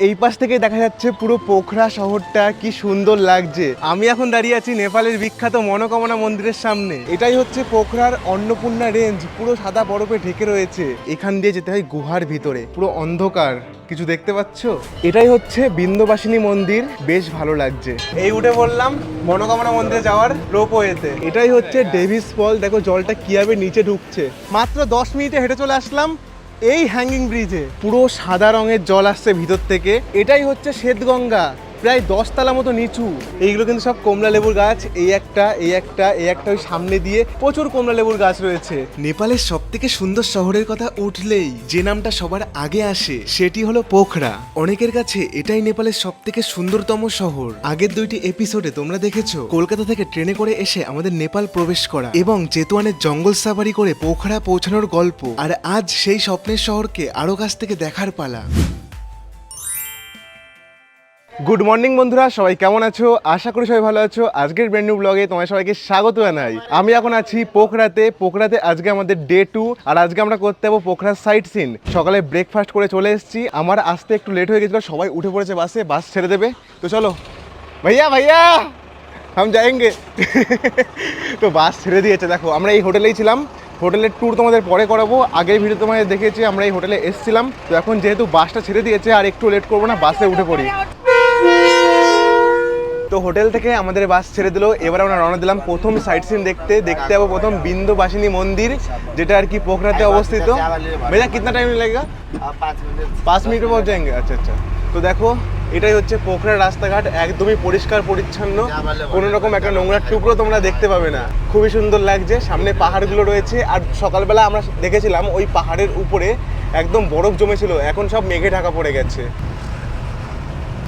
এই পাশ থেকে দেখা যাচ্ছে পুরো পোখরা শহরটা, কি সুন্দর লাগছে। আমি এখন দাঁড়িয়ে আছি নেপালের বিখ্যাত মনোকামনা মন্দিরের সামনে। এটাই হচ্ছে পোখরার অন্নপূর্ণা রেঞ্জ, পুরো সাদা বরফে ঢেকে রয়েছে। এখান দিয়ে যেতে হয় গুহার ভিতরে, পুরো অন্ধকার, কিছু দেখতে পাচ্ছ? এটাই হচ্ছে বিন্দবাসিনী মন্দির, বেশ ভালো লাগছে। এই উঠে বললাম মনোকামনা মন্দিরে যাওয়ার রোপওয়েতে। এটাই হচ্ছে ডেভিস ফল, দেখো জলটা কিভাবে নিচে ঢুকছে। মাত্র 10 মিনিটে হেঁটে চলে আসলাম এই হ্যাঙ্গিং ব্রিজে। পুরো সাদা রঙের জল আসছে ভিতর থেকে। এটাই হচ্ছে শ্বেতগঙ্গা, প্রায় 10 তলা মতো নিচু। এইগুলো কিন্তু সব কমলা লেবুর গাছ। এই একটা ওই সামনে দিয়ে প্রচুর কমলা লেবুর গাছ রয়েছে। নেপালের সব থেকে সুন্দর শহরের কথা উঠলেই যে নামটা সবার আগে আসে সেটি হলো পোখরা। অনেকের কাছে এটাই নেপালের সব থেকে সুন্দরতম শহর। আগের 2টি এপিসোডে তোমরা দেখেছো কলকাতা থেকে ট্রেনে করে এসে আমাদের নেপাল প্রবেশ করা এবং চেতুয়ানের জঙ্গল সাফারি করে পোখরা পৌঁছানোর গল্প। আর আজ সেই স্বপ্নের শহরকে আরো কাছ থেকে দেখার পালা। গুড মর্নিং বন্ধুরা, সবাই কেমন আছো? আশা করি সবাই ভালো আছো। আজকের ব্র্যান্ড নিউ ব্লগে তোমায় সবাইকে স্বাগত জানাই। আমি এখন আছি পোখরাতে আজকে আমাদের ডে 2। আর আজকে আমরা করতে যাবো পোখরার সাইট সিন। সকালে ব্রেকফাস্ট করে চলে এসেছি। আমার আসতে একটু লেট হয়ে গেছিলো, সবাই উঠে পড়েছে বাসে, বাস ছেড়ে দেবে। তো চলো ভাইয়া হাম যায়েঙ্গে। তো বাস ছেড়ে দিয়েছে। দেখো আমরা এই হোটেলেই ছিলাম, হোটেলের ট্যুর তোমাদের পরে করাবো। আগের ভিডিও তোমাদের দেখেছি আমরা এই হোটেলে এসেছিলাম। তো এখন যেহেতু বাসটা ছেড়ে দিয়েছে আর একটু লেট করবো না, বাসে উঠে পড়ি। তো হোটেল থেকে আমাদের বাস ছেড়ে দিল। এবার আমরা রওনা দিলাম প্রথম সাইট সিন দেখতে যাবো প্রথম বিন্দবাসিনী মন্দির, যেটা আর কি পোখরাতে অবস্থিত। ভাইয়া কিতনা টাইম লাগেগা? 5 মিনিট পৌঁছ যাएंगे। আচ্ছা। তো দেখো এটাই হচ্ছে পোখরার রাস্তাঘাট, একদমই পরিষ্কার পরিচ্ছন্ন, কোনো রকম একটা নোংরার টুকরো তোমরা দেখতে পাবে না। খুবই সুন্দর লাগছে। সামনে পাহাড়গুলো রয়েছে, আর সকালবেলা আমরা দেখেছিলাম ওই পাহাড়ের উপরে একদম বরফ জমেছিল, এখন সব মেঘে ঢাকা পড়ে গেছে।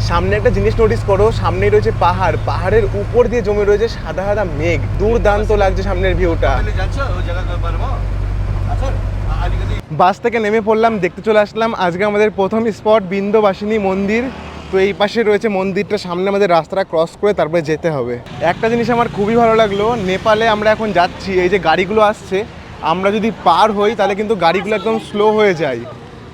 সামনে একটা জিনিস নোটিস করো, সামনেই রয়েছে পাহাড়, পাহাড়ের উপর দিয়ে জমে রয়েছে সাদা সাদা মেঘ। দুর্দান্ত লাগছে সামনের ভিউটা। বাস থেকে নেমে পড়লাম, দেখতে চলে আসলাম আজকে আমাদের প্রথম স্পট বিন্দবাসিনী মন্দির। তো এই পাশে রয়েছে মন্দিরটা, সামনে আমাদের রাস্তাটা ক্রস করে তারপরে যেতে হবে। একটা জিনিস আমার খুবই ভালো লাগলো, নেপালে আমরা এখন যাচ্ছি, এই যে গাড়িগুলো আসছে, আমরা যদি পার হই তাহলে কিন্তু গাড়িগুলো একদম স্লো হয়ে যায়।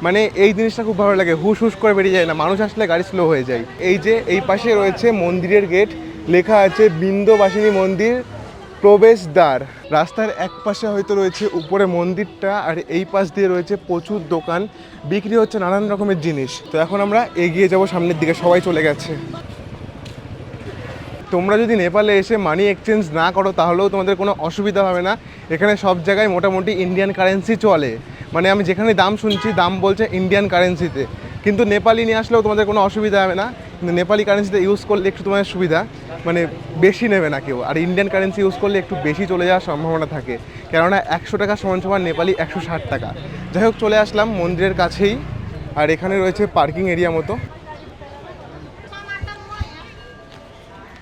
মানে এই জিনিসটা খুব ভালো লাগে, হুশ হুশ করে বেরিয়ে যায় না, মানুষ আসলে গাড়ি স্লো হয়ে যায়। এই যে এই পাশে রয়েছে মন্দিরের গেট, লেখা আছে বিন্দবাসিনী মন্দির প্রবেশদ্বার। রাস্তার এক পাশে হয়তো রয়েছে উপরে মন্দিরটা, আর এই পাশ দিয়ে রয়েছে প্রচুর দোকান, বিক্রি হচ্ছে নানান রকমের জিনিস। তো এখন আমরা এগিয়ে যাব সামনের দিকে, সবাই চলে গেছে। তোমরা যদি নেপালে এসে মানি এক্সচেঞ্জ না করো তাহলেও তোমাদের কোনো অসুবিধা হবে না। এখানে সব জায়গায় মোটামুটি ইন্ডিয়ান কারেন্সি চলে, মানে আমি যেখানে দাম শুনছি দাম বলছে ইন্ডিয়ান কারেন্সিতে, কিন্তু নেপালি নিয়ে আসলেও তোমাদের কোনো অসুবিধা হবে না। কিন্তু নেপালি কারেন্সিতে ইউজ করলে একটু তোমাদের সুবিধা, মানে বেশি নেবে না কেউ। আর ইন্ডিয়ান কারেন্সি ইউজ করলে একটু বেশি চলে যাওয়ার সম্ভাবনা থাকে, কেননা 100 টাকা সমান নেপালি 160 টাকা। যাই হোক, চলে আসলাম মন্দিরের কাছেই, আর এখানে রয়েছে পার্কিং এরিয়া মতো।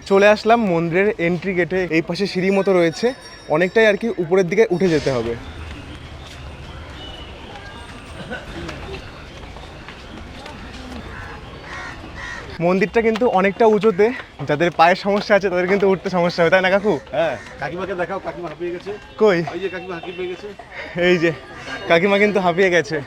চলে আসলাম মন্দিরের এন্ট্রি গেটে, এই পাশে সিঁড়ি মতো রয়েছে, অনেকটাই আর কি উপরের দিকে উঠে যেতে হবে। মন্দিরটা কিন্তু অনেকটা উঁচুতে, যাদের পায়ের সমস্যা আছে তাদের কিন্তু উঠতে সমস্যা হবে, তাই না কাকু? হ্যাঁ, কাকিমাকে দেখাও, কাকিমা হাঁপিয়ে গেছে। কই? ওই যে কাকিমা হাঁপিয়ে গেছে। এই যে কাকিমা কিন্তু হাঁপিয়ে গেছে।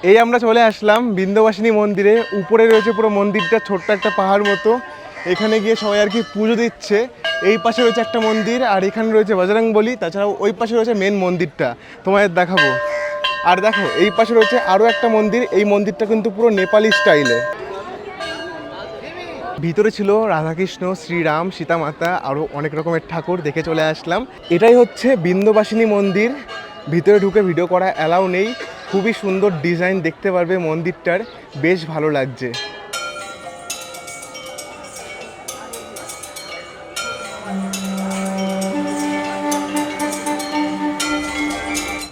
এই আমরা চলে আসলাম বিন্দবাসিনী মন্দিরে। উপরে রয়েছে পুরো মন্দিরটা, ছোট্ট একটা পাহাড় মতো। এখানে গিয়ে সবাই আর কি পুজো দিচ্ছে। এই পাশে রয়েছে একটা মন্দির, আর এখানে রয়েছে বজরংবলী। তাছাড়াও ওই পাশে রয়েছে মেন মন্দিরটা, তোমাদের দেখাবো। আর দেখো এই পাশে রয়েছে আরও একটা মন্দির, এই মন্দিরটা কিন্তু পুরো নেপালি স্টাইলে। ভিতরে ছিল রাধাকৃষ্ণ, শ্রীরাম, সীতামাতা, আরও অনেক রকমের ঠাকুর, দেখে চলে আসলাম। এটাই হচ্ছে বিন্দবাসিনী মন্দির। ভিতরে ঢুকে ভিডিও করা অ্যালাউ নেই। খুবই সুন্দর ডিজাইন দেখতে পারবে মন্দিরটার, বেশ ভালো লাগছে।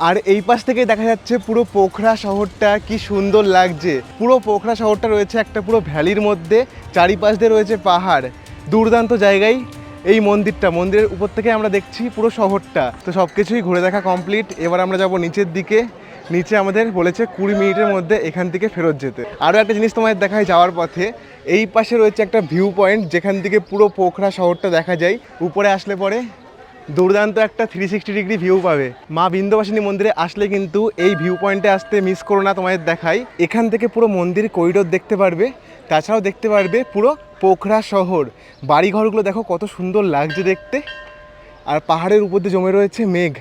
আর এই পাশ থেকে দেখা যাচ্ছে পুরো পোখরা শহরটা, কি সুন্দর লাগছে। পুরো পোখরা শহরটা রয়েছে একটা পুরো ভ্যালির মধ্যে, চারিপাশ দিয়ে রয়েছে পাহাড়, দুর্দান্ত জায়গায়। এই মন্দিরের উপর থেকে আমরা দেখছি পুরো শহরটা। তো সব কিছুই ঘুরে দেখা কমপ্লিট। এবার আমরা যাব নিচের দিকে। নিচে আমাদের বলেছে 20 মিনিটের মধ্যে এখান থেকে ফেরত যেতে। আরও একটা জিনিস তোমাদের দেখায় যাওয়ার পথে, এই পাশে রয়েছে একটা ভিউ পয়েন্ট, যেখান থেকে পুরো পোখরা শহরটা দেখা যায়। উপরে আসলে পরে দুর্দান্ত একটা 360 ডিগ্রি ভিউ পাবে। মা বিন্ধ্যবাসিনী মন্দিরে আসলে কিন্তু এই ভিউ পয়েন্টে আসতে মিস করো না, তোমাদের দেখাই। এখান থেকে পুরো মন্দির করিডোর দেখতে পারবে, তাছাড়াও দেখতে পারবে পুরো পোখরা শহর। বাড়িঘরগুলো দেখো কত সুন্দর লাগছে দেখতে, আর পাহাড়ের উপর দিয়ে জমে রয়েছে মেঘ।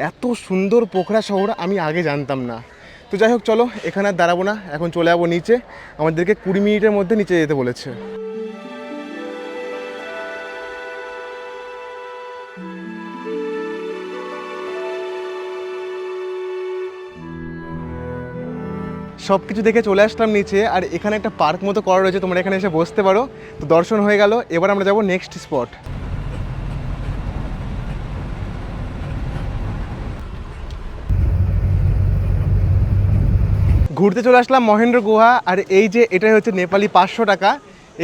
এত সুন্দর পোখরা শহর আমি আগে জানতাম না। তো যাই হোক, চলো এখানে আর দাঁড়াবো না, এখন চলে যাবো নিচে। আমাদেরকে 20 মিনিটের মধ্যে নিচে যেতে বলেছে। সব কিছু দেখে চলে আসলাম নিচে, আর এখানে একটা পার্ক মতো করা রয়েছে, তোমরা এখানে এসে বসতে পারো। তো দর্শন হয়ে গেল, এবার আমরা যাবো নেক্সট স্পট। ঘুরতে চলে আসলাম মহেন্দ্র গুহা। আর এই যে এটাই হচ্ছে নেপালি 500 টাকা।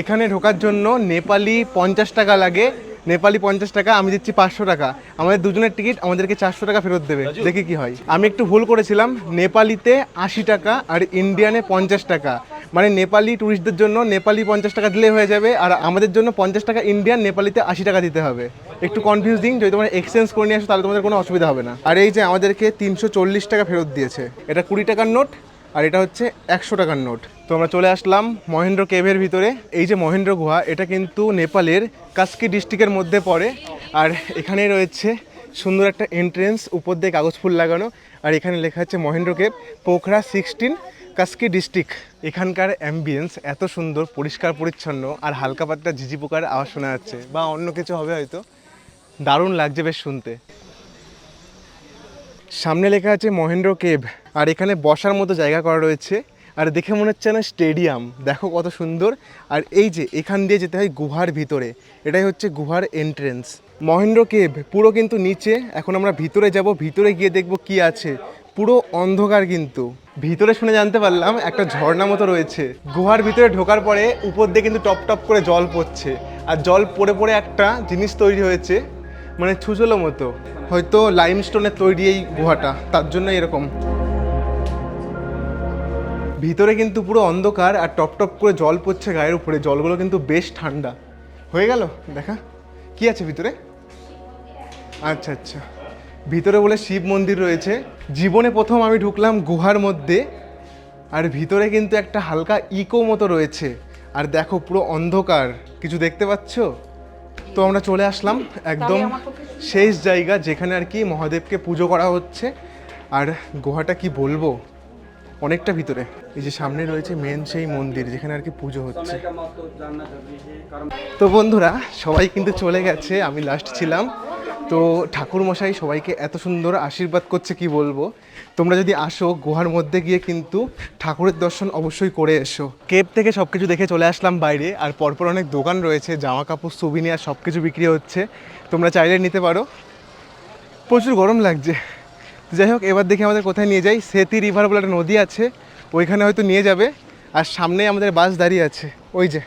এখানে ঢোকার জন্য নেপালি 50 টাকা লাগে, নেপালি 50 টাকা, আমি দিচ্ছি 500 টাকা। আমাদের দুজনের টিকিট, আমাদেরকে 400 টাকা ফেরত দেবে, দেখি কি হয়। আমি একটু ভুল করেছিলাম, নেপালিতে 80 টাকা আর ইন্ডিয়ানে 50 টাকা। মানে নেপালি ট্যুরিস্টদের জন্য নেপালি 50 টাকা দিলে হয়ে যাবে, আর আমাদের জন্য 50 টাকা ইন্ডিয়ান, নেপালিতে 80 টাকা দিতে হবে। একটু কনফিউজিং, যদি তোমরা এক্সচেঞ্জ করে নিয়ে আসো তাহলে তোমাদের কোনো অসুবিধা হবে না। আর এই যে আমাদেরকে 340 টাকা ফেরত দিয়েছে, এটা 20 টাকার নোট, আর এটা হচ্ছে 100 টাকার নোট। তো আমরা চলে আসলাম মহেন্দ্র কেভের ভিতরে। এই যে মহেন্দ্র গুহা, এটা কিন্তু নেপালের কাস্কি ডিস্ট্রিক্টের মধ্যে পড়ে। আর এখানে রয়েছে সুন্দর একটা এন্ট্রেন্স, উপর দিয়ে কাগজ ফুল লাগানো, আর এখানে লেখা আছে মহেন্দ্র কেভ, পোখরা 16, কাস্কি ডিস্ট্রিক্ট। এখানকার অ্যাম্বিয়েন্স এত সুন্দর, পরিষ্কার পরিচ্ছন্ন, আর হালকা পাতলা ঝিঝি পোকার আওয়াজ শোনা যাচ্ছে, বা অন্য কিছু হবে হয়তো। দারুণ লাগছে বেশ শুনতে। সামনে লেখা আছে মহেন্দ্র কেভ, আর এখানে বসার মতো জায়গা করা রয়েছে, আর দেখে মনে হচ্ছে না স্টেডিয়াম, দেখো কত সুন্দর। আর এই যে এখান দিয়ে যেতে হয় গুহার ভিতরে, এটাই হচ্ছে গুহার এন্ট্রেন্স। মহেন্দ্র কেভ পুরো কিন্তু নিচে, এখন আমরা ভিতরে যাব, ভিতরে গিয়ে দেখব কি আছে। পুরো অন্ধকার, কিন্তু ভিতরে শুনে জানতে পারলাম একটা ঝর্ণা মতো রয়েছে। গুহার ভিতরে ঢোকার পরে উপর দিয়ে কিন্তু টপ টপ করে জল পড়ছে, আর জল পড়ে পড়ে একটা জিনিস তৈরি হয়েছে, মানে ছুচলো মতো, হয়তো লাইমস্টোনের তৈরি এই গুহাটা, তার জন্য এরকম। ভিতরে কিন্তু পুরো অন্ধকার, আর টপ টপ করে জল পড়ছে গায়ের উপরে, জলগুলো কিন্তু বেশ ঠান্ডা। হয়ে গেল দেখা, কি আছে ভিতরে? আচ্ছা আচ্ছা, ভিতরে বলে শিব মন্দির রয়েছে। জীবনে প্রথম আমি ঢুকলাম গুহার মধ্যে, আর ভিতরে কিন্তু একটা হালকা ইকো মতো রয়েছে, আর দেখো পুরো অন্ধকার, কিছু দেখতে পাচ্ছ? তো আমরা চলে আসলাম একদম শেষ জায়গা, যেখানে আর কি মহাদেবকে পুজো করা হচ্ছে। আর গুহাটা কি বলবো, অনেকটা ভিতরে। এই যে সামনে রয়েছে মেন সেই মন্দির, যেখানে আর কি পুজো হচ্ছে। তো বন্ধুরা, সবাই কিন্তু চলে গেছে, আমি লাস্ট ছিলাম। তো ঠাকুরমশাই সবাইকে এত সুন্দর আশীর্বাদ করছে, কি বলবো। তোমরা যদি আসো গুহার মধ্যে গিয়ে কিন্তু ঠাকুরের দর্শন অবশ্যই করে এসো। কেভ থেকে সব কিছু দেখে চলে আসলাম বাইরে, আর পরপর অনেক দোকান রয়েছে, জামা কাপড়, সুভিনিয়ার সব কিছু বিক্রি হচ্ছে, তোমরা চাইলে নিতে পারো। প্রচুর গরম লাগছে। যাই হোক, এবার দেখি আমাদের কোথায় নিয়ে যাই। সেতি রিভার বলে একটা নদী আছে, ওইখানে হয়তো নিয়ে যাবে। আর সামনেই আমাদের বাস দাঁড়িয়ে আছে, ওই যে।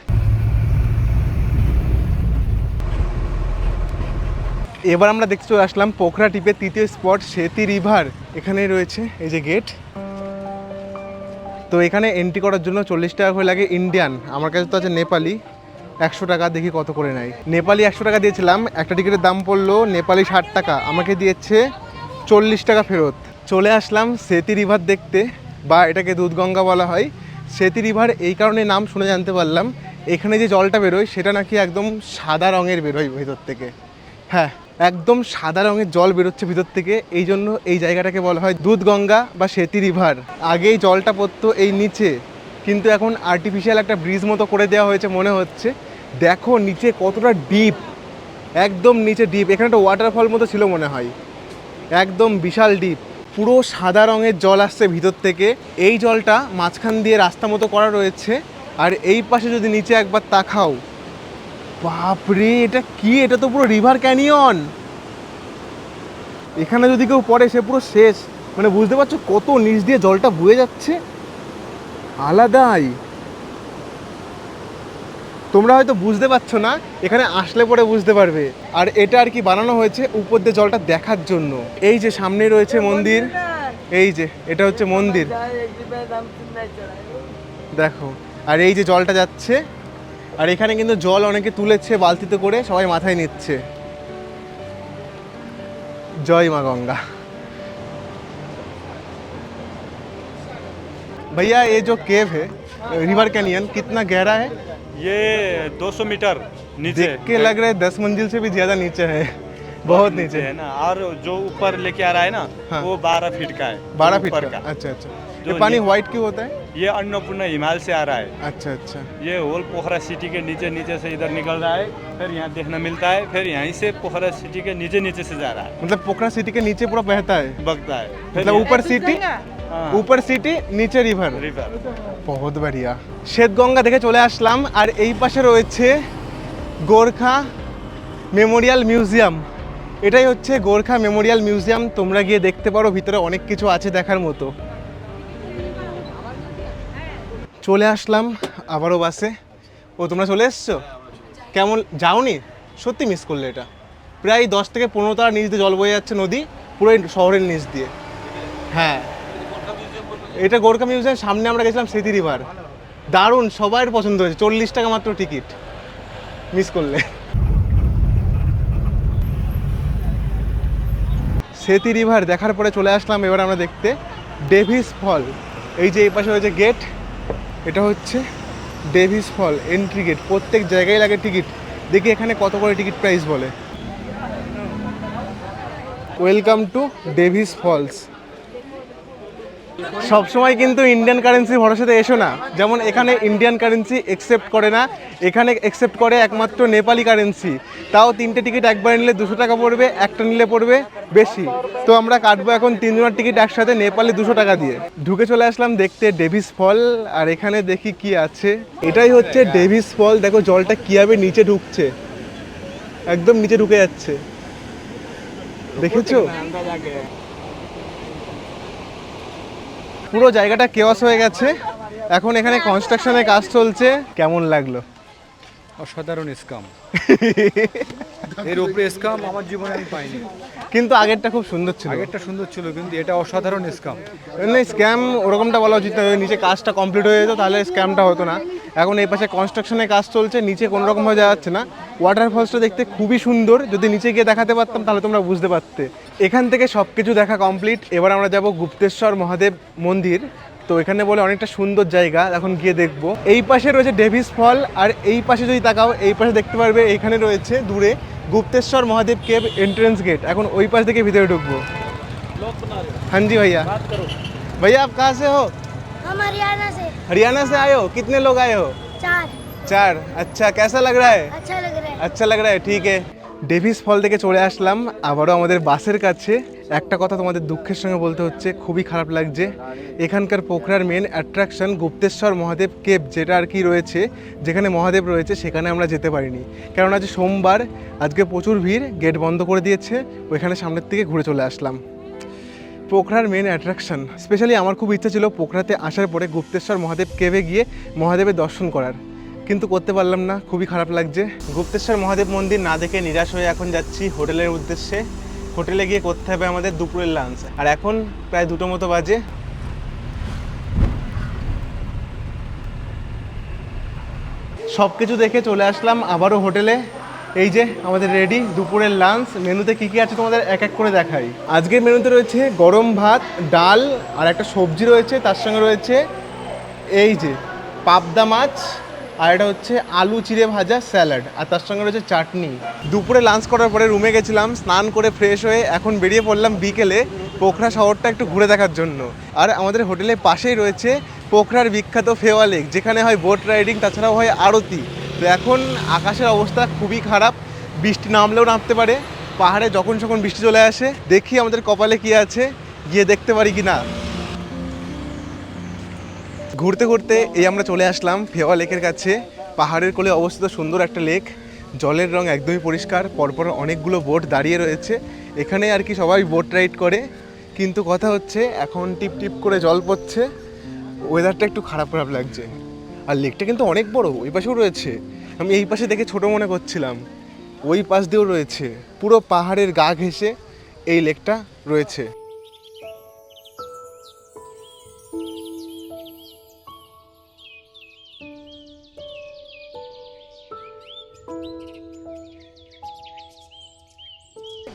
এবার আমরা দেখতে চলে আসলাম পোখরা টিপের তৃতীয় স্পট, সেতি রিভার। এখানেই রয়েছে এই যে গেট। তো এখানে এন্ট্রি করার জন্য 40 টাকা করে লাগে ইন্ডিয়ান, আমার কাছে তো আছে নেপালি 100 টাকা, দেখি কত করে নেয়। নেপালি 100 টাকা দিয়েছিলাম, একটা টিকিটের দাম পড়লো নেপালি 60 টাকা, আমাকে দিয়েছে 40 টাকা ফেরত। চলে আসলাম সেতি রিভার দেখতে, বা এটাকে দুধগঙ্গা বলা হয়। সেতি রিভার এই কারণে নাম শুনে জানতে পারলাম, এখানে যে জলটা বেরোয় সেটা নাকি একদম সাদা রঙের বেরোয় ভেতর থেকে। হ্যাঁ, একদম সাদা রঙের জল বেরোচ্ছে ভিতর থেকে, এই জন্য এই জায়গাটাকে বলা হয় দুধগঙ্গা বা সেতি রিভার। আগেই জলটা পড়তো এই নিচে, কিন্তু এখন আর্টিফিশিয়াল একটা ব্রিজ মতো করে দেওয়া হয়েছে মনে হচ্ছে। দেখো নিচে কতটা ডিপ, একদম নিচে ডিপ। এখানে একটা ওয়াটারফল মতো ছিল মনে হয়, একদম বিশাল ডিপ। পুরো সাদা রঙের জল আসছে ভিতর থেকে। এই জলটা মাঝখান দিয়ে রাস্তা মতো করা রয়েছে, আর এই পাশে যদি নিচে একবার তাকাও, বাপরে এটা কি, এটা তো পুরো রিভার ক্যানিয়ন। এখানে যদি কেউ পড়ে সে পুরো শেষ, মানে বুঝতে পারছো কত নিচ দিয়ে জলটা বয়ে যাচ্ছে, আলাদাই। তোমরা হয়তো বুঝতে পারছো না, এখানে আসলে পরে বুঝতে পারবে। আর এটা আর কি বানানো হয়েছে উপর দিয়ে জলটা দেখার জন্য। এই যে সামনে রয়েছে মন্দির, এই যে এটা হচ্ছে মন্দির, দেখো। আর এই যে জলটা যাচ্ছে, আর এখানে কিন্তু জল অনেকে তুলেছে বালতিতে করে, সবাই মাথায় নিচ্ছে। जय माँ गंगा। भैया ये जो केव है रिवर कैनियन कितना गहरा है? ये 200 मीटर नीचे देख के लग रहा है 10 मंजिल से भी ज्यादा नीचे है, बहुत नीचे है ना। और जो ऊपर लेके आ रहा है ना, हाँ। वो 12 फीट का है। 12 जो फीट ऊपर का। अच्छा अच्छा। जो ये पानी नी- व्हाइट क्यों होता है? ये अन्नपूर्णा हिमालय से आ रहा है। अच्छा अच्छा। ये होल पोखरा सिटी के नीचे नीचे से इधर निकल रहा है, फिर यहाँ देखने मिलता है, फिर यहीं से पोखरा सिटी के नीचे नीचे से जा रहा है, मतलब पोखरा सिटी के नीचे पूरा बहता है, बगता है। फिर मतलब ऊपर सिटी, ऊपर সিটি নিচে রিভার। रिवर। বহুত बढ़िया। শ্বেতগঙ্গা দেখে চলে আসলাম আর এই পাশে রয়েছে গোর্খা মেমোরিয়াল মিউজিয়াম। এটাই হচ্ছে গোর্খা মেমোরিয়াল মিউজিয়াম, তোমরা গিয়ে দেখতে পারো, ভিতরে অনেক কিছু আছে দেখার মতো। চলে আসলাম আবারও বাসে। ও তোমরা চলে এসছো? কেমন যাওনি? সত্যি মিস করলে এটা। প্রায় 10 থেকে 15 তার নিচ দিয়ে জল বয়ে যাচ্ছে নদী, পুরো শহরের নিচ দিয়ে। হ্যাঁ, এটা গোর্খা মিউজিয়াম সামনে আমরা গেছিলাম স্মৃতি রিভার, দারুণ, সবার পছন্দ হয়েছে। 40 টাকা মাত্র টিকিট, মিস করলে। স্মৃতি রিভার দেখার পরে চলে আসলাম এবার আমরা দেখতে ডেভিস ফল। এই যে এই পাশে হয়েছে গেট, এটা হচ্ছে ডেভিস ফল এন্ট্রি গেট। প্রত্যেক জায়গায় লাগে টিকিট। দেখি এখানে কত করে টিকিট প্রাইস বলে। Welcome to Davis falls. সবসময় কিন্তু ইন্ডিয়ান কারেন্সি ভরসাতে এসো না, যেমন এখানে ইন্ডিয়ান কারেন্সি একসেপ্ট করে না, এখানে একসেপ্ট করে একমাত্র নেপালি কারেন্সি। তাও 3টে টিকিট একবার নিলে 200 টাকা পড়বে, একটা নিলে পড়বে বেশি। তো আমরা কাটবো এখন 3 জনের টিকিট একসাথে নেপালি 200 টাকা দিয়ে। ঢুকে চলে আসলাম দেখতে ডেভিস ফল, আর এখানে দেখি কি আছে। এটাই হচ্ছে ডেভিস ফল। দেখো জলটা কীভাবে নিচে ঢুকছে, একদম নিচে ঢুকে যাচ্ছে, দেখেছো? পুরো জায়গাটা কেওয়াস হয়ে গেছে, এখন এখানে কনস্ট্রাকশনের কাজ চলছে। কেমন লাগলো? অসাধারণ স্কাম। এর উপরে স্কাম আমার জীবনে আমি পাইনি। কিন্তু আগেরটা খুব সুন্দর ছিল। আগেরটা সুন্দর ছিল, কিন্তু এটা অসাধারণ স্কাম। স্ক্যাম ওরকমটা বলা উচিত না, নিচে কাজটা কমপ্লিট হয়ে যেত তাহলে স্ক্যামটা হতো না। এখন এই পাশে কনস্ট্রাকশনের কাজ চলছে, নিচে কোনো রকমভাবে যাওয়া যাচ্ছে না। ওয়াটারফলসটা দেখতে খুবই সুন্দর, যদি নিচে গিয়ে দেখাতে পারতাম তাহলে তোমরা বুঝতে পারতে। এখান থেকে সব কিছু দেখা কমপ্লিট। এবার আমরা যাব গুপ্তেশ্বর মহাদেব মন্দির। তো এখানে বলে অনেকটা সুন্দর জায়গা, এখন গিয়ে দেখবো। এই পাশে রয়েছে ডেভিস ফল, আর এই পাশে যদি তাকাও এই পাশে দেখতে পারবে এইখানে রয়েছে দূরে गुप्तेश्वर महादेव केव एंट्रेंस गेट। এখন ওই পাশ থেকে ভিতরে ঢুকবো। हाँ जी भैया। भैया आप कहाँ से हो? हम हरियाणा से। हरियाणा से आए हो? कितने लोग आए हो? 4। 4। अच्छा, कैसा लग रहा है? अच्छा लग रहा है। अच्छा लग रहा है, ठीक है। ডেভিস ফল থেকে চলে আসলাম আবারও আমাদের বাসের কাছে। একটা কথা তোমাদের দুঃখের সঙ্গে বলতে হচ্ছে, খুবই খারাপ লাগছে। এখানকার পোখরার main attraction Gupteshwar Mahadev cave, যেটা আর কি রয়েছে, যেখানে মহাদেব রয়েছে, সেখানে আমরা যেতে পারিনি, কারণ আজ সোমবার, আজকে প্রচুর ভিড়, গেট বন্ধ করে দিয়েছে। ওইখানে সামনের থেকে ঘুরে চলে আসলাম। পোখরার মেন অ্যাট্রাকশন, স্পেশালি আমার খুব ইচ্ছা ছিল পোখরাতে আসার পরে গুপ্তেশ্বর মহাদেব কেভে গিয়ে মহাদেবের দর্শন করার, কিন্তু করতে পারলাম না, খুবই খারাপ লাগছে। গুপ্তেশ্বর মহাদেব মন্দির না দেখে নিরাশ হয়ে এখন যাচ্ছি হোটেলের উদ্দেশ্যে। হোটেলে গিয়ে করতে হবে আমাদের দুপুরের লাঞ্চ, আর এখন প্রায় 2টো মতো বাজে। সব কিছু দেখে চলে আসলাম আবারও হোটেলে। এই যে আমাদের রেডি দুপুরের লাঞ্চ। মেনুতে কী কী আছে তোমাদের এক এক করে দেখাই। আজকের মেনুতে রয়েছে গরম ভাত, ডাল, আর একটা সবজি রয়েছে, তার সঙ্গে রয়েছে এই যে পাবদা মাছ, আর এটা হচ্ছে আলু চিড়ে ভাজা স্যালাড, আর তার সঙ্গে রয়েছে চাটনি। দুপুরে লাঞ্চ করার পরে রুমে গেছিলাম, স্নান করে ফ্রেশ হয়ে এখন বেরিয়ে পড়লাম বিকেলে পোখরা শহরটা একটু ঘুরে দেখার জন্য। আর আমাদের হোটেলের পাশেই রয়েছে পোখরার বিখ্যাত ফেওয়া লেক, যেখানে হয় বোট রাইডিং, তাছাড়াও হয় আরতি। তো এখন আকাশের অবস্থা খুবই খারাপ, বৃষ্টি নামলেও নামতে পারে, পাহাড়ে যখন যখন বৃষ্টি চলে আসে। দেখি আমাদের কপালে কি আছে, গিয়ে দেখতে পারি কি না। ঘুরতে ঘুরতে এই আমরা চলে আসলাম ফেওয়া লেকের কাছে। পাহাড়ের কোলে অবস্থিত সুন্দর একটা লেক, জলের রং একদমই পরিষ্কার, পরপর অনেকগুলো বোট দাঁড়িয়ে রয়েছে। এখানে আর কি সবাই বোট রাইড করে, কিন্তু কথা হচ্ছে এখন টিপ টিপ করে জল পড়ছে, ওয়েদারটা একটু খারাপ খারাপ লাগছে। আর লেকটা কিন্তু অনেক বড়, ওই পাশেও রয়েছে। আমি এই পাশে দেখে ছোট মনে করছিলাম, ওই পাশ দিয়েও রয়েছে। পুরো পাহাড়ের গা ঘেঁষে এই লেকটা রয়েছে।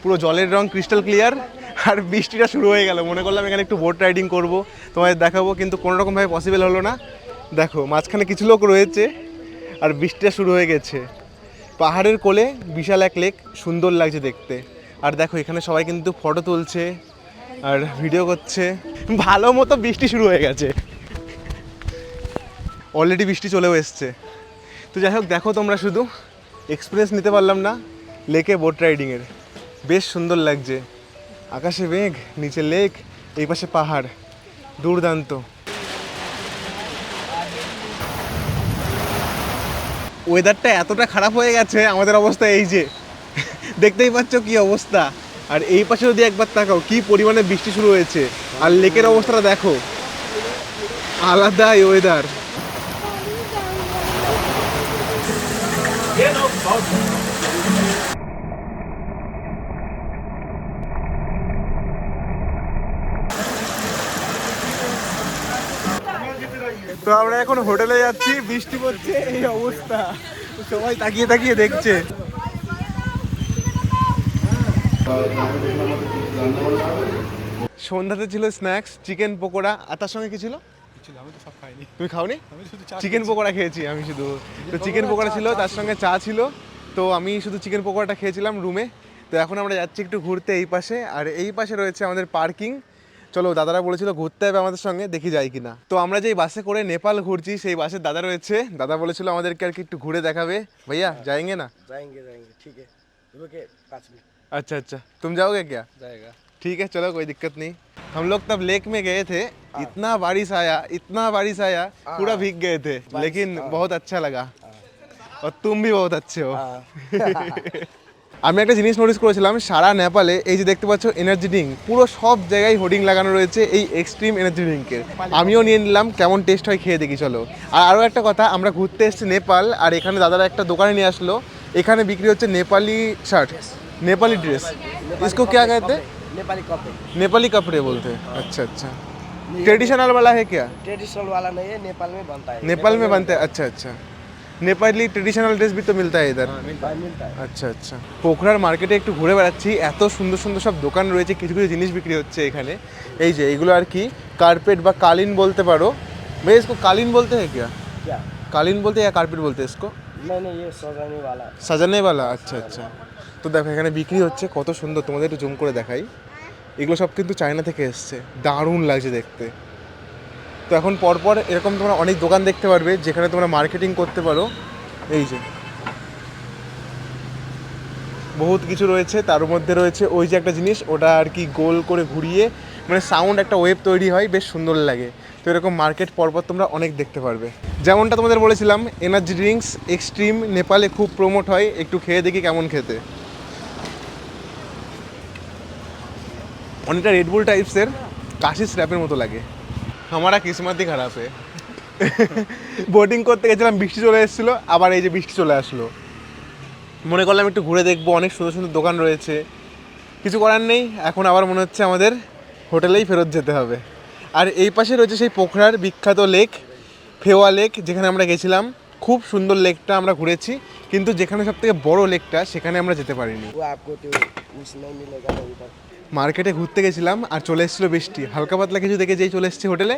পুরো পুরো জলের রং ক্রিস্টাল ক্লিয়ার। আর বৃষ্টিটা শুরু হয়ে গেল, মনে করলাম এখানে একটু বোট রাইডিং করব, তোমাদের দেখাবো, কিন্তু কোনো রকমভাবে পসিবল হলো না। দেখো মাঝখানে কিছু লোক রয়েছে আর বৃষ্টিটা শুরু হয়ে গেছে। পাহাড়ের কোলে বিশাল এক লেক, সুন্দর লাগছে দেখতে। আর দেখো এখানে সবাই কিন্তু ফটো তুলছে আর ভিডিও করছে। ভালো মতো বৃষ্টি শুরু হয়ে গেছে, অলরেডি বৃষ্টি চলেও এসছে। তো যাই হোক, দেখো তোমরা, শুধু এক্সপিরিয়েন্স নিতে পারলাম না লেকে বোট রাইডিংয়ের। বেশ সুন্দর লাগছে, আকাশে মেঘ, নিচে লেক, এই পাশে পাহাড়, দুর্দান্ত। ওয়েদারটা এতটা খারাপ হয়ে গেছে, আমাদের অবস্থা এই যে দেখতেই পাচ্ছ কি অবস্থা। আর এই পাশে যদি একবার তাকাও কি পরিমাণে বৃষ্টি শুরু হয়েছে, আর লেকের অবস্থাটা দেখো, আলাদাই ওয়েদার। তো আমরা এখন হোটেলে যাচ্ছি, বৃষ্টি পড়ছে, এই অবস্থা, সবাই তাকিয়ে তাকিয়ে দেখছে। সন্ধ্যাতে ছিল স্ন্যাক্স, চিকেন পকোড়া, আর তার সঙ্গে কি ছিল? আমি তো সব খাইনি, তুমি খাওনি? আমি শুধু চিকেন পকোড়া খেয়েছি আমি শুধু। তো চিকেন পকোড়া ছিল, তার সঙ্গে চা ছিল। তো আমি শুধু চিকেন পকোড়াটা খেয়েছিলাম রুমে। তো এখন আমরা যাচ্ছি একটু ঘুরতে এই পাশে, আর এই পাশে রয়েছে আমাদের পার্কিং। চলো, দাদারা বলেছিল ঘুরতে হবে আমাদের সঙ্গে, দেখি যাই কিনা। তো আমরা যেই বাসে করে নেপাল ঘুরছি, সেই বাসের দাদা রয়েছে। দাদা বলেছিল আমাদেরকে আর কি একটু ঘুরে দেখাবে। ভাইয়া যাएंगे ना? जाएंगे ठीक है, रुके 5 मिनट। अच्छा अच्छा, तुम जाओगे क्या? जाएगा। ठीक है चलो, कोई दिक्कत नहीं। हम लोग तब लेक में गए थे, इतना बारिश आया, पूरा भीग गए थे, लेकिन बहुत अच्छा लगा। और तुम भी बहुत अच्छे हो। আমি একটা জিনিস নোটিস করেছিলাম, সারা নেপালে এই যে দেখতে পাচ্ছ এনার্জি ড্রিঙ্ক, পুরো সব জায়গায় হোর্ডিং লাগানো রয়েছে এই এক্সট্রিম এনার্জি ড্রিঙ্কের। আমিও নিয়ে নিলাম, কেমন টেস্ট হয় খেয়ে দেখি চলো। আর আরও একটা কথা, আমরা ঘুরতে এসেছি নেপাল, আর এখানে দাদারা একটা দোকানে নিয়ে আসলো, এখানে বিক্রি হচ্ছে নেপালি শার্ট, নেপালি ड्रेस। इसको क्या कहते हैं? नेपाली कपड़े। नेपाली कपड़े बोलते हैं। अच्छा अच्छा, ट्रेडिशनल वाला है क्या? ट्रेडिशनल वाला नहीं है, नेपाल में बनता है। नेपाल में बनते हैं? अच्छा अच्छा, নেপালি ট্রেডিশনাল ড্রেস भी तो मिलता है इधर? मिलता है। আচ্ছা আচ্ছা। পোখরার মার্কেটে একটু ঘুরে বেড়াচ্ছি, এত সুন্দর সুন্দর সব দোকান রয়েছে, কিছু কিছু জিনিস বিক্রি হচ্ছে এখানে। এই যে এগুলো আর কি কার্পেট বা কালিন বলতে পারো। ভাই इसको কালিন बोलते हैं क्या? क्या? কালিন बोलते हैं या कारपेट बोलते हैं इसको? नहीं ये सजाने वाला। সাজানে वाला। আচ্ছা আচ্ছা। তো দেখো এখানে বিক্রি হচ্ছে, কত সুন্দর, তোমাদের একটু জুম করে দেখাই। এগুলো সব কিন্তু চায়না থেকে এসছে, দারুণ লাগছে দেখতে। তো এখন পরপর এরকম তোমরা অনেক দোকান দেখতে পারবে যেখানে তোমরা মার্কেটিং করতে পারো। এই যে বহুত কিছু রয়েছে, তার মধ্যে রয়েছে ওই যে একটা জিনিস, ওটা আর কি গোল করে ঘুরিয়ে মানে সাউন্ড একটা ওয়েভ তৈরি হয়, বেশ সুন্দর লাগে। তো এরকম মার্কেট পরপর তোমরা অনেক দেখতে পারবে। যেমনটা তোমাদের বলেছিলাম, এনার্জি ড্রিঙ্কস এক্সট্রিম নেপালে খুব প্রমোট হয়, একটু খেয়ে দেখি কেমন খেতে। অনেকটা রেডবুল টাইপসের, কাশির স্র্যাপের মতো লাগে। আমারা কিসমতই খারাপ है। বোটিং করতে গেছিলাম, বৃষ্টি চলে এসেছিলো, আবার এই যে বৃষ্টি চলে আসলো। মনে করলাম একটু ঘুরে দেখবো, অনেক সুন্দর সুন্দর দোকান রয়েছে, কিছু করার নেই। এখন আবার মনে হচ্ছে আমাদের হোটেলেই ফেরত যেতে হবে। আর এই পাশে রয়েছে সেই পোখরার বিখ্যাত লেক, ফেওয়া লেক, যেখানে আমরা গেছিলাম। খুব সুন্দর লেকটা আমরা ঘুরেছি, কিন্তু যেখানে সবথেকে বড় লেকটা সেখানে আমরা যেতে পারিনি। वो आपको तो उस नहीं मिलेगा ना उधर। মার্কেটে ঘুরতে গেছিলাম আর চলে এসেছিলো বৃষ্টি, হালকা পাতলা কিছু দেখে যেই চলে এসেছি হোটেলে,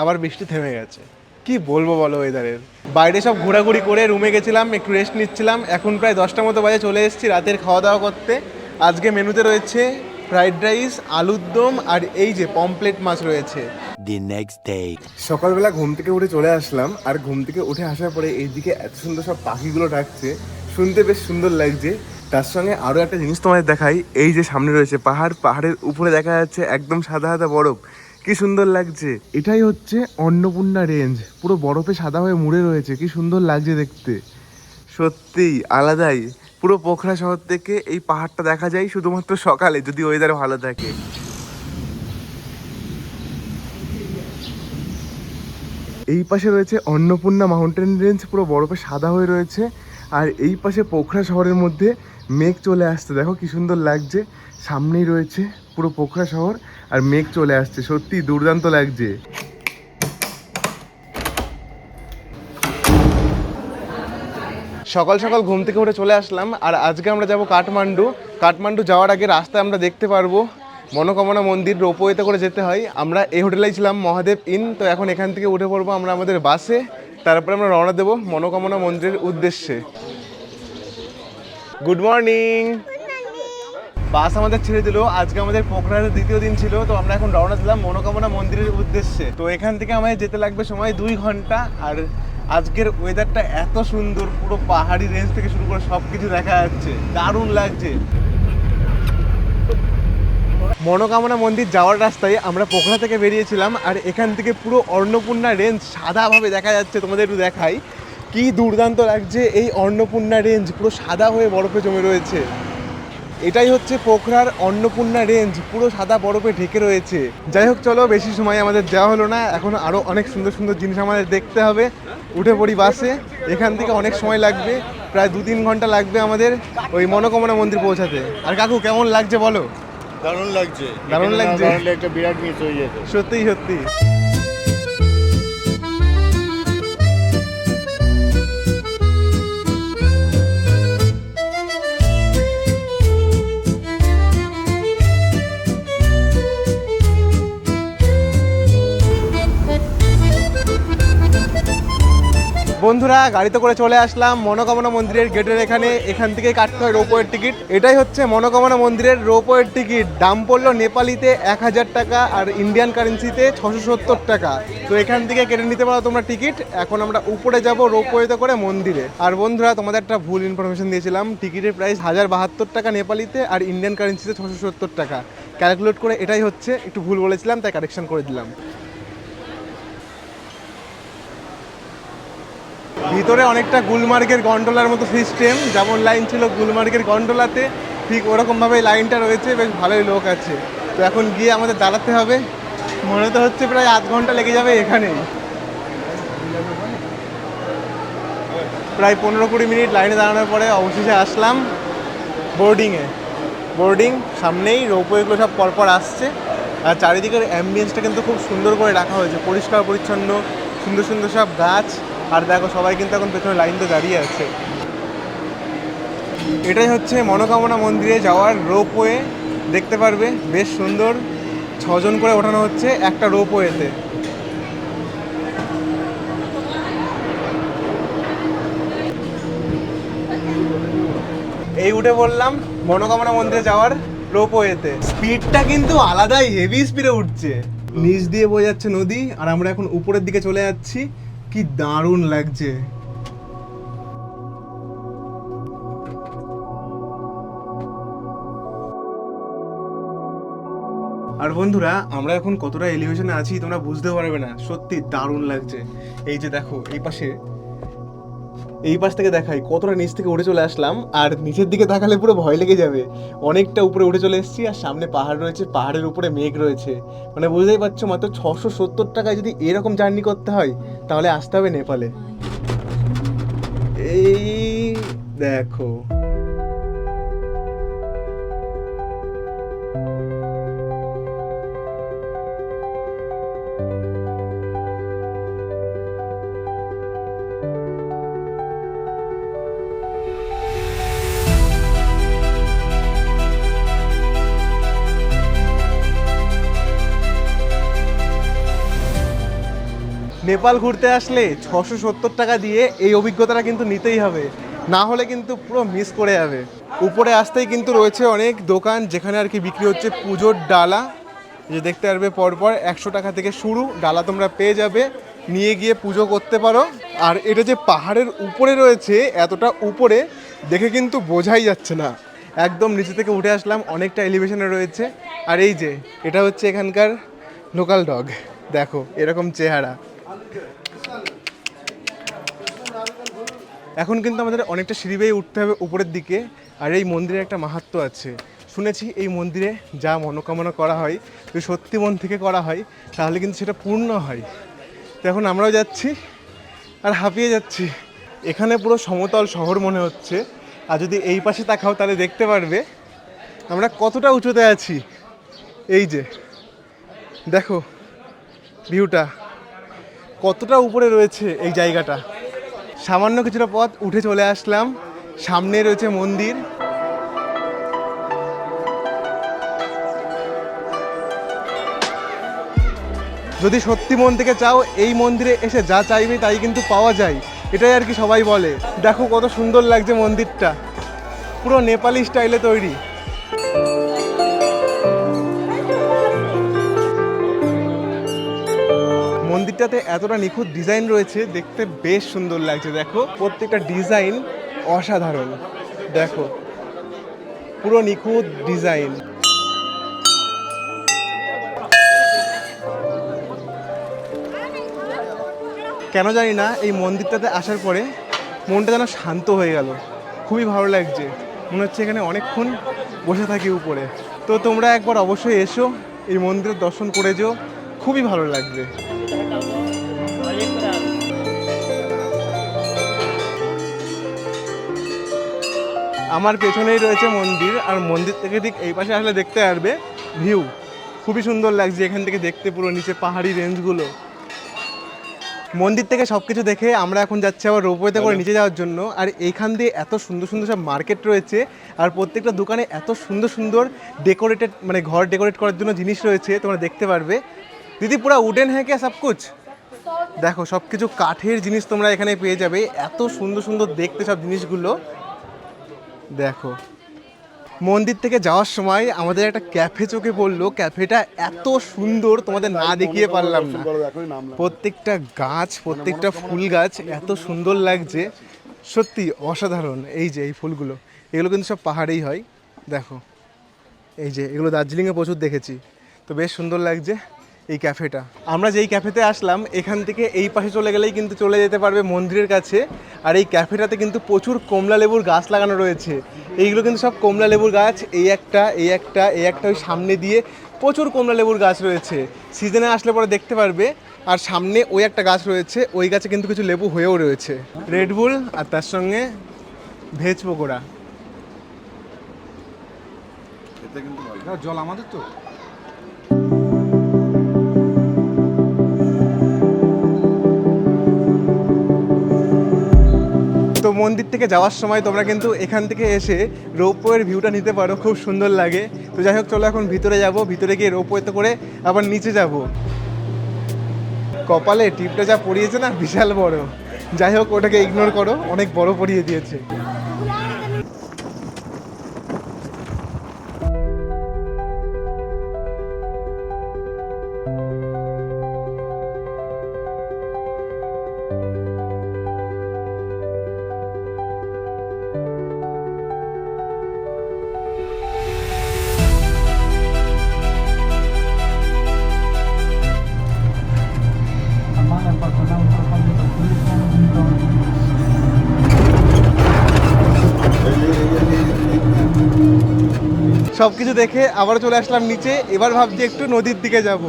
আবার বৃষ্টি থেমে গেছে। কি বলবো বলো ওয়েদারের। বাইরে সব ঘোরাঘুরি করে রুমে গেছিলাম, একটু রেস্ট নিচ্ছিলাম। এখন প্রায় 10টা মতো বাজে, চলে এসেছি রাতের খাওয়া দাওয়া করতে। আজকে মেনুতে রয়েছে ফ্রাইড রাইস, আলুর দম, আর এই যে পমপ্লেট মাছ রয়েছে। The next day. সকালবেলা ঘুম থেকে উঠে চলে আসলাম, আর ঘুম থেকে উঠে আসার পরে এইদিকে এত সুন্দর সব পাখিগুলো ডাকছে, শুনতে বেশ সুন্দর লাগছে। তার সঙ্গে আরও একটা জিনিস তোমাদের দেখাই, এই যে সামনে রয়েছে পাহাড়, পাহাড়ের উপরে দেখা যাচ্ছে একদম সাদা সাদা বরফ, কি সুন্দর লাগছে। এটাই হচ্ছে অন্নপূর্ণা রেঞ্জ, পুরো বরফে সাদা হয়ে মুড়ে রয়েছে, কি সুন্দর লাগছে দেখতে, সত্যিই আলাদাই। পুরো পোখরা শহর থেকে এই পাহাড়টা দেখা যায় শুধুমাত্র সকালে, যদি ওয়েদার ভালো থাকে। এই পাশে রয়েছে অন্নপূর্ণা মাউন্টেন রেঞ্জ, পুরো বরফে সাদা হয়ে রয়েছে। আর এই পাশে পোখরা শহরের মধ্যে মেঘ চলে আসছে, দেখো কি সুন্দর লাগছে। সামনেই রয়েছে পুরো পোখরা শহর, আর মেঘ চলে আসছে, সত্যি দুর্দান্ত লাগছে। সকাল সকাল ঘুম থেকে উঠে চলে আসলাম, আর আজকে আমরা যাব কাঠমান্ডু। কাঠমান্ডু যাওয়ার আগে রাস্তায় আমরা দেখতে পারবো মনোকামনা মন্দির রোপওয়েতে করে যেতে হয়। আমরা এই হোটেলেই ছিলাম, মহাদেব ইন। তো এখন এখান থেকে উঠে পড়বো আমরা আমাদের বাসে, তারপরে আমরা রওনা দেবো মনোকামনা মন্দিরের উদ্দেশ্যে। Good morning. বাস আমাদের ছেড়ে দিল। আজকে আমাদের পোখরাজের দ্বিতীয় দিন ছিল, তো আমরা এখন রওনা দিলাম মনোকামনা মন্দিরের উদ্দেশ্যে। তো এখান থেকে আমাদের যেতে লাগবে সময় 2 ঘন্টা। আর আজকের ওয়েদারটা এত সুন্দর, পুরো পাহাড়ি রেঞ্জ থেকে শুরু করে সব কিছু দেখা যাচ্ছে, দারুণ লাগছে। মনোকামনা মন্দির যাওয়ার রাস্তায় আমরা পোখরা থেকে বেরিয়েছিলাম, আর এখান থেকে পুরো অন্নপূর্ণা রেঞ্জ সাদাভাবে দেখা যাচ্ছে। তোমাদের একটু দেখাই, কি দুর্দান্ত লাগছে। এই অন্নপূর্ণা রেঞ্জ পুরো সাদা হয়ে বরফে জমে রয়েছে। এটাই হচ্ছে পোখরার অন্নপূর্ণা রেঞ্জ, পুরো সাদা বরফে ঢেকে রয়েছে। যাই হোক, চলো বেশি সময় আমাদের যাওয়া হলো না, এখন আরও অনেক সুন্দর সুন্দর জিনিস আমাদের দেখতে হবে। উঠে পড়ি বাসে। এখান থেকে অনেক সময় লাগবে, প্রায় 2-3 ঘন্টা লাগবে আমাদের ওই মনোকামনা মন্দির পৌঁছাতে। আর কাকু কেমন লাগছে বলো? দারুণ লাগছে, দারুণ লাগছে, একটা বিরাট মিস হয়ে যেত। সত্যি সত্যি। বন্ধুরা, গাড়িতে করে চলে আসলাম মনোকামনা মন্দিরের গেটের এখানে। এখান থেকে কাটতে হয় রোপওয়ের টিকিট। এটাই হচ্ছে মনোকামনা মন্দিরের রোপওয়ের টিকিট। দাম পড়লো নেপালিতে 1000 টাকা আর ইন্ডিয়ান কারেন্সিতে 670 টাকা। তো এখান থেকে কেটে নিতে পারো তোমরা টিকিট। এখন আমরা উপরে যাব রোপওয়েতে করে মন্দিরে। আর বন্ধুরা, তোমাদের একটা ভুল ইনফরমেশন দিয়েছিলাম। টিকিটের প্রাইস 1072 টাকা নেপালিতে আর ইন্ডিয়ান কারেন্সিতে 670 টাকা। ক্যালকুলেট করে এটাই হচ্ছে, একটু ভুল বলেছিলাম তাই কারেকশন করে দিলাম। ভিতরে অনেকটা গুলমার্গের গন্ডোলার মতো সিস্টেম, যেমন লাইন ছিল গুলমার্গের গন্ডোলাতে, ঠিক ওরকমভাবেই লাইনটা রয়েছে। বেশ ভালোই লোক আছে। তো এখন গিয়ে আমাদের দাঁড়াতে হবে। মনে তো হচ্ছে প্রায় 8 ঘন্টা লেগে যাবে এখানেই। প্রায় 15-20 মিনিট লাইনে দাঁড়ানোর পরে অবশেষে আসলাম বোর্ডিংয়ে। বোর্ডিং সামনেই, রোপওয়েগুলো সব পরপর আসছে। আর চারিদিকের অ্যাম্বিয়েন্সটা কিন্তু খুব সুন্দর করে রাখা হয়েছে, পরিষ্কার পরিচ্ছন্ন, সুন্দর সুন্দর সব গাছ। আর দেখো, সবাই কিন্তু এখন পেছনে লাইনতে দাঁড়িয়ে আছে। এটাই হচ্ছে মনোকামনা মন্দিরে যাওয়ার রোপওয়ে। দেখতে পারবে বেশ সুন্দর, 6 জন করে ওঠানো হচ্ছে একটা রোপওয়েতে। এই উঠে বললাম মনোকামনা মন্দিরে যাওয়ার রোপওয়েতে। স্পিডটা কিন্তু আলাদাই, হেভি স্পিডে উঠছে। নিচ দিয়ে বয়ে যাচ্ছে নদী, আর আমরা এখন উপরের দিকে চলে যাচ্ছি। কি দারুণ লাগছে। আর বন্ধুরা, আমরা এখন কতটা এলিভেশনে আছি তোমরা বুঝতে পারবে না, সত্যি দারুণ লাগছে। এই যে দেখো, এই পাশ থেকে দেখাই কতটা নিচ থেকে উঠে চলে আসলাম। আর নিচের দিকে তাকালে পুরো ভয় লেগে যাবে। অনেকটা উপরে উঠে চলে এসেছি, আর সামনে পাহাড় রয়েছে, পাহাড়ের উপরে মেঘ রয়েছে। মানে বুঝতেই পারছো, মাত্র 670 টাকায় যদি এরকম জার্নি করতে হয় তাহলে আসতে হবে নেপালে। এই দেখো, নেপাল ঘুরতে আসলে 670 টাকা দিয়ে এই অভিজ্ঞতাটা কিন্তু নিতেই হবে, না হলে কিন্তু পুরো মিস করে যাবে। উপরে আসতেই কিন্তু রয়েছে অনেক দোকান, যেখানে আর কি বিক্রি হচ্ছে পুজোর ডালা। যে দেখতে পারবে পরপর 100 টাকা থেকে শুরু ডালা তোমরা পেয়ে যাবে, নিয়ে গিয়ে পুজো করতে পারো। আর এটা যে পাহাড়ের উপরে রয়েছে, এতটা উপরে দেখে কিন্তু বোঝাই যাচ্ছে না। একদম নিচে থেকে উঠে আসলাম, অনেকটা এলিভেশনে রয়েছে। আর এই যে এটা হচ্ছে এখানকার লোকাল ডগ, দেখো এরকম চেহারা। এখন কিন্তু আমাদের অনেকটা সিঁড়ি বেয়ে উঠতে হবে উপরের দিকে। আর এই মন্দিরে একটা মাহাত্ম্য আছে। শুনেছি এই মন্দিরে যা মনোকামনা করা হয়, যদি সত্যি মন থেকে করা হয় তাহলে কিন্তু সেটা পূর্ণ হয়। তো এখন আমরাও যাচ্ছি আর হাঁপিয়ে যাচ্ছি। এখানে পুরো সমতল শহর মনে হচ্ছে। আর যদি এই পাশে তাকাও তাহলে দেখতে পারবে আমরা কতটা উঁচুতে আছি। এই যে দেখো ভিউটা, কতটা উপরে রয়েছে এই জায়গাটা। সামান্য কিছুটা পথ উঠে চলে আসলাম, সামনে রয়েছে মন্দির। যদি সত্যি মন থেকে চাও এই মন্দিরে এসে যা চাইবে তাই কিন্তু পাওয়া যায়, এটাই আর কি সবাই বলে। দেখো কত সুন্দর লাগছে মন্দিরটা, পুরো নেপালি স্টাইলে তৈরি। মন্দিরটাতে এতটা নিখুঁত ডিজাইন রয়েছে, দেখতে বেশ সুন্দর লাগছে। দেখো প্রত্যেকটা ডিজাইন অসাধারণ, দেখো পুরো নিখুঁত ডিজাইন। কেন জানি না এই মন্দিরটাতে আসার পরে মনটা যেন শান্ত হয়ে গেল, খুবই ভালো লাগছে, মনে হচ্ছে এখানে অনেকক্ষণ বসে থাকি উপরে। তো তোমরা একবার অবশ্যই এসো, এই মন্দিরের দর্শন করে যেও, খুবই ভালো লাগবে। আমার পেছনেই রয়েছে মন্দির, আর মন্দির থেকে ঠিক এই পাশে আসলে দেখতে পারবে ভিউ, খুবই সুন্দর লাগছে এখান থেকে দেখতে, পুরো নিচে পাহাড়ি রেঞ্জগুলো। মন্দির থেকে সব কিছু দেখে আমরা এখন যাচ্ছি আবার রোপওয়েতে করে নিচে যাওয়ার জন্য। আর এইখান দিয়ে এত সুন্দর সুন্দর সব মার্কেট রয়েছে, আর প্রত্যেকটা দোকানে এত সুন্দর সুন্দর ডেকোরেটেড, মানে ঘর ডেকোরেট করার জন্য জিনিস রয়েছে, তোমরা দেখতে পারবে। দিদি পুরা উডেন হ্যাঁ কে সব কুছ? দেখো সব কিছু কাঠের জিনিস তোমরা এখানে পেয়ে যাবে, এত সুন্দর সুন্দর দেখতে সব জিনিসগুলো। দেখো মন্দির থেকে যাওয়ার সময় আমাদের একটা ক্যাফে চোখে পড়লো, ক্যাফেটা এত সুন্দর তোমাদের না দেখিয়ে পারলাম না। প্রত্যেকটা গাছ, প্রত্যেকটা ফুল গাছ এত সুন্দর লাগছে, সত্যি অসাধারণ। এই যে এই ফুলগুলো, এগুলো কিন্তু সব পাহাড়েই হয়। দেখো এই যে এগুলো দার্জিলিংয়ে প্রচুর দেখেছি, তো বেশ সুন্দর লাগছে এই ক্যাফেটা। আমরা যেই ক্যাফেতে আসলাম এখান থেকে এই পাশে চলে গেলেই কিন্তু চলে যেতে পারবে মন্দিরের কাছে। আর এই ক্যাফেটাতে কিন্তু প্রচুর কমলা লেবুর গাছ লাগানো রয়েছে, এইগুলো কিন্তু সব কমলা লেবুর গাছ। এই একটা, এই একটা, এই একটা, ওই সামনে দিয়ে প্রচুর কমলা লেবুর গাছ রয়েছে, সিজনে আসলে পরে দেখতে পারবে। আর সামনে ওই একটা গাছ রয়েছে, ওই গাছে কিন্তু কিছু লেবু হয়েও রয়েছে। রেডবুল আর তার সঙ্গে ভেজ পকোড়া। জল আমাদের তো তো মন্দির থেকে যাওয়ার সময় তোমরা কিন্তু এখান থেকে এসে রোপওয়ের ভিউটা নিতে পারো, খুব সুন্দর লাগে। তো যাই হোক চলো এখন ভিতরে যাব, ভিতরে গিয়ে রোপওয়েতে করে আবার নিচে যাব। কপালে টিপটা যা পড়িয়েছে না বিশাল বড়, যাই হোক ওটাকে ইগনোর করো, অনেক বড় পড়িয়ে দিয়েছে। সব কিছু দেখে আবার চলে আসলাম নিচে, এবার ভাবছি একটু নদীর দিকে যাব।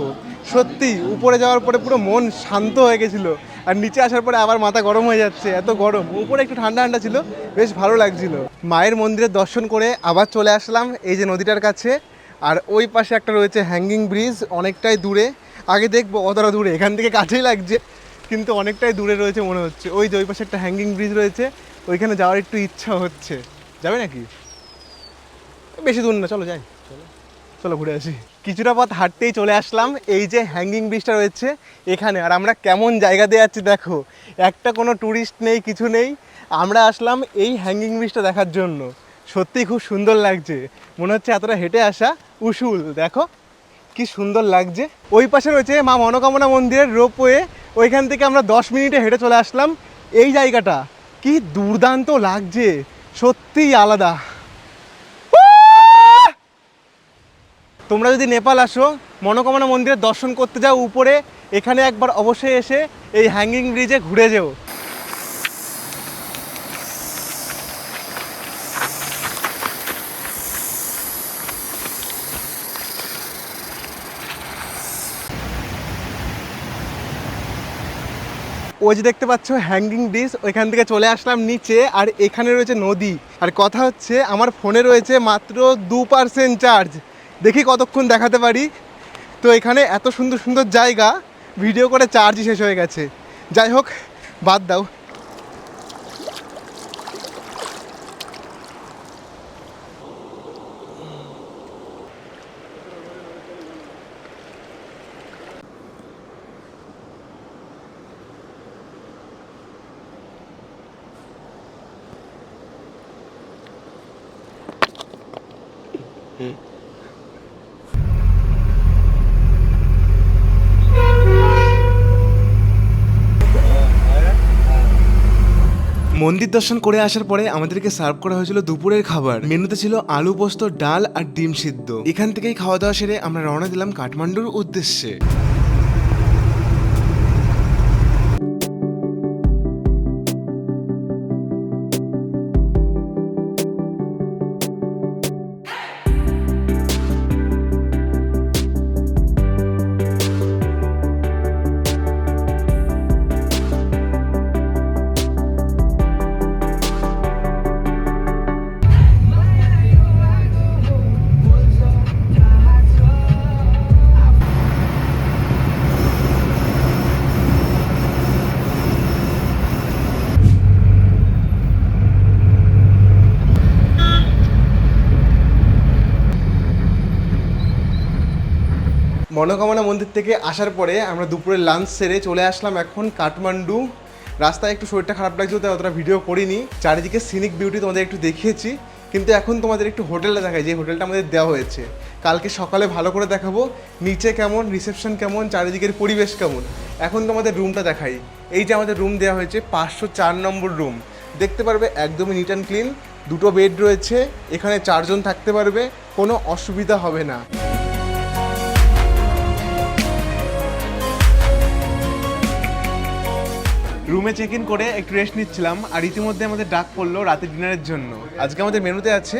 সত্যি উপরে যাওয়ার পরে পুরো মন শান্ত হয়ে গেছিলো, আর নিচে আসার পরে আবার মাথা গরম হয়ে যাচ্ছে, এত গরম। উপরে একটু ঠান্ডা ঠান্ডা ছিল, বেশ ভালো লাগছিল। মায়ের মন্দিরের দর্শন করে আবার চলে আসলাম এই যে নদীটার কাছে। আর ওই পাশে একটা রয়েছে হ্যাঙ্গিং ব্রিজ, অনেকটাই দূরে। আগে দেখবো অতটা দূরে, এখান থেকে কাছেই লাগছে কিন্তু অনেকটাই দূরে রয়েছে মনে হচ্ছে। ওই যে ওই পাশে একটা হ্যাঙ্গিং ব্রিজ রয়েছে, ওইখানে যাওয়ার একটু ইচ্ছা হচ্ছে। যাবে নাকি? বেশি দূর না, চলো যাই, চলো ঘুরে আসি। কিছুটা পথ হাঁটতেই চলে আসলাম এই যে হ্যাঙ্গিং ব্রিজটা রয়েছে এখানে। আর আমরা কেমন জায়গা দিয়ে যাচ্ছি দেখো, একটা কোনো ট্যুরিস্ট নেই, কিছু নেই, আমরা আসলাম এই হ্যাঙ্গিং ব্রিজটা দেখার জন্য। সত্যিই খুব সুন্দর লাগছে, মনে হচ্ছে এতটা হেঁটে আসা উসুল। দেখো কি সুন্দর লাগছে। ওই পাশে রয়েছে মা মনোকামনা মন্দিরের রোপওয়ে, ওইখান থেকে আমরা 10 মিনিটে হেঁটে চলে আসলাম এই জায়গাটা। কি দুর্দান্ত লাগছে, সত্যিই আলাদা। তোমরা যদি নেপাল আসো, মনোকামনা মন্দিরের দর্শন করতে যাও উপরে, এখানে একবার অবশ্যই এসে এই হ্যাঙ্গিং ব্রিজে ঘুরে যেও। ওই যে দেখতে পাচ্ছ হ্যাঙ্গিং ব্রিজ, ওইখান থেকে চলে আসলাম নিচে। আর এখানে রয়েছে নদী। আর কথা হচ্ছে আমার ফোনে রয়েছে মাত্র 2% চার্জ, দেখি কতক্ষণ দেখাতে পারি। তো এখানে এত সুন্দর সুন্দর জায়গা, ভিডিও করে চার্জই শেষ হয়ে গেছে। যাই হোক বাদ দাও। মন্দির দর্শন করে আসার পরে আমাদেরকে সার্ভ করা হয়েছিল দুপুরের খাবার। মেনুতে ছিল আলু পোস্ত, ডাল আর ডিম সিদ্ধ। এখান থেকেই খাওয়া দাওয়া সেরে আমরা রওনা দিলাম কাঠমান্ডুর উদ্দেশ্যে। মনোকামনা মন্দির থেকে আসার পরে আমরা দুপুরে লাঞ্চ সেরে চলে আসলাম এখন কাঠমান্ডু। রাস্তায় একটু শরীরটা খারাপ লাগছিল, তাই অতটা ভিডিও করিনি। চারিদিকে সিনিক বিউটি তোমাদের একটু দেখিয়েছি, কিন্তু এখন তোমাদের একটু হোটেলটা দেখাই, যে হোটেলটা আমাদের দেওয়া হয়েছে। কালকে সকালে ভালো করে দেখাবো নিচে কেমন, রিসেপশন কেমন, চারিদিকের পরিবেশ কেমন। এখন তোমাদের রুমটা দেখাই। এই যে আমাদের রুম দেওয়া হয়েছে 504 নম্বর রুম। দেখতে পারবে একদমই নিট অ্যান্ড ক্লিন। 2টো বেড রয়েছে, এখানে 4 জন থাকতে পারবে, কোনো অসুবিধা হবে না। রুমে চেক ইন করে একটু রেস্ট নিচ্ছিলাম, আর ইতিমধ্যে আমাদের ডাক পড়লো রাতে ডিনারের জন্য। আজকে আমাদের মেনুতে আছে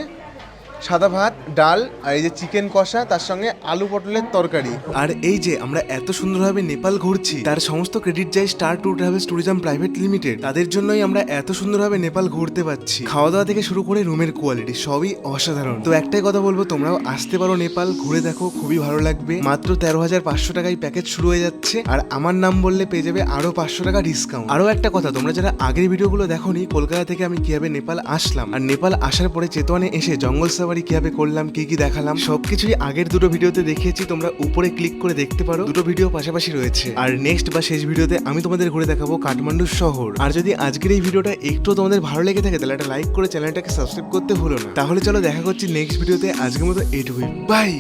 সাদা ভাত, ডাল আর এই যে চিকেন কষা, তার সঙ্গে আলু পটলের তরকারি। আর এই যে আমরা এত সুন্দরভাবে নেপাল ঘুরছি, তার সমস্ত ক্রেডিট যায় star tour travels tourism private limited. তাদের জন্যই আমরা এত সুন্দরভাবে নেপাল ঘুরতে পারছি। খাওয়া দাওয়া থেকে শুরু করে রুমের কোয়ালিটি সবই অসাধারণ। তো একটাই কথা বলবো, তোমরাও আসতে পারো নেপাল, ঘুরে দেখো, খুবই ভালো লাগবে। মাত্র 13,500 টাকায় প্যাকেজ শুরু হয়ে যাচ্ছে, আর আমার নাম বললে পেয়ে যাবে আরো 500 টাকা ডিসকাউন্ট। আরো একটা কথা, তোমরা যারা আগের ভিডিওগুলো দেখোনি, কলকাতা থেকে আমি কিভাবে নেপাল আসলাম আর নেপাল আসার পরে চেতনে এসে জঙ্গল সাফারি কিভাবে করলাম, কি কি দেখালাম, সবকিছুই আগের দুটো ভিডিওতে দেখিয়েছি। তোমরা উপরে ক্লিক করে দেখতে পারো, দুটো ভিডিও পাশাপাশি রয়েছে। আর নেক্সট বা শেষ ভিডিওতে আমি তোমাদের ঘুরে দেখাবো কাঠমান্ডু শহর। আর যদি আজকের এই ভিডিওটা একটু তোমাদের ভালো লেগে থাকে, তাহলে একটা লাইক করে চ্যানেলটাকে সাবস্ক্রাইব করতে ভুলো না। তাহলে চলো দেখা করছি নেক্সট ভিডিওতে। আজকের মতো এইটুকুই, বাই।